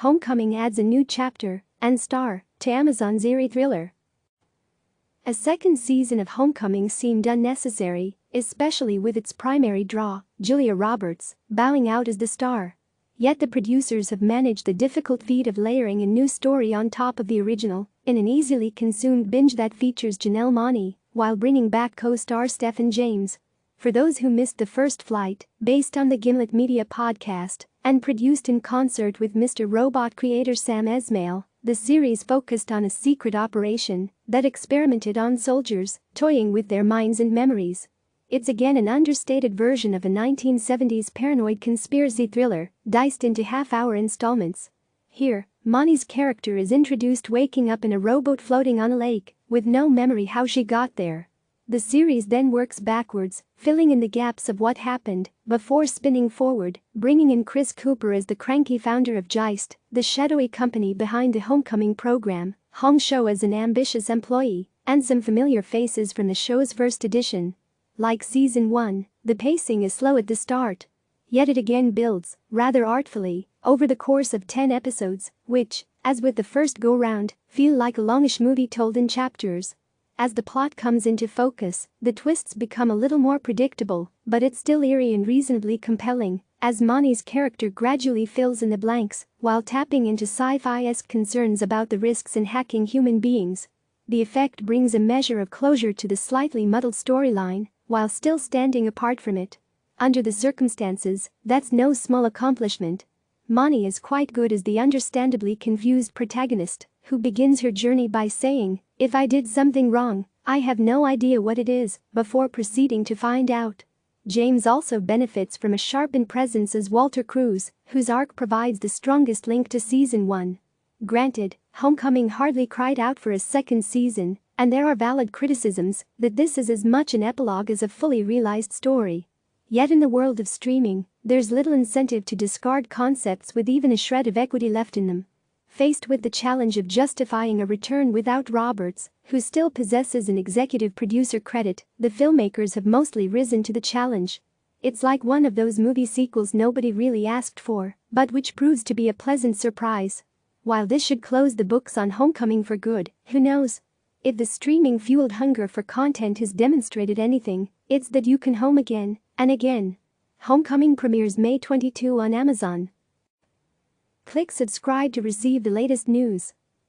Homecoming adds a new chapter and star to Amazon's eerie thriller. A second season of Homecoming seemed unnecessary, especially with its primary draw, Julia Roberts, bowing out as the star. Yet the producers have managed the difficult feat of layering a new story on top of the original in an easily consumed binge that features Janelle Monae, while bringing back co-star Stephan James. For those who missed the first flight, based on the Gimlet Media podcast and produced in concert with Mr. Robot creator Sam Esmail, the series focused on a secret operation that experimented on soldiers, toying with their minds and memories. It's again an understated version of a 1970s paranoid conspiracy thriller, diced into half-hour installments. Here, Monae's character is introduced waking up in a rowboat floating on a lake, with no memory how she got there. The series then works backwards, filling in the gaps of what happened, before spinning forward, bringing in Chris Cooper as the cranky founder of Geist, the shadowy company behind the Homecoming program, Hong Chau as an ambitious employee, and some familiar faces from the show's first edition. Like season 1, the pacing is slow at the start. Yet it again builds, rather artfully, over the course of 10 episodes, which, as with the first go-round, feel like a longish movie told in chapters. As the plot comes into focus, the twists become a little more predictable, but it's still eerie and reasonably compelling, as Monae's character gradually fills in the blanks while tapping into sci-fi-esque concerns about the risks in hacking human beings. The effect brings a measure of closure to the slightly muddled storyline, while still standing apart from it. Under the circumstances, that's no small accomplishment. Monae is quite good as the understandably confused protagonist, who begins her journey by saying, "If I did something wrong, I have no idea what it is," before proceeding to find out. James also benefits from a sharpened presence as Walter Cruz, whose arc provides the strongest link to season 1. Granted, Homecoming hardly cried out for a second season, and there are valid criticisms that this is as much an epilogue as a fully realized story. Yet in the world of streaming, there's little incentive to discard concepts with even a shred of equity left in them. Faced with the challenge of justifying a return without Roberts, who still possesses an executive producer credit, the filmmakers have mostly risen to the challenge. It's like one of those movie sequels nobody really asked for, but which proves to be a pleasant surprise. While this should close the books on Homecoming for good, who knows? If the streaming-fueled hunger for content has demonstrated anything, it's that you can home again and again. Homecoming premieres May 22 on Amazon. Click subscribe to receive the latest news.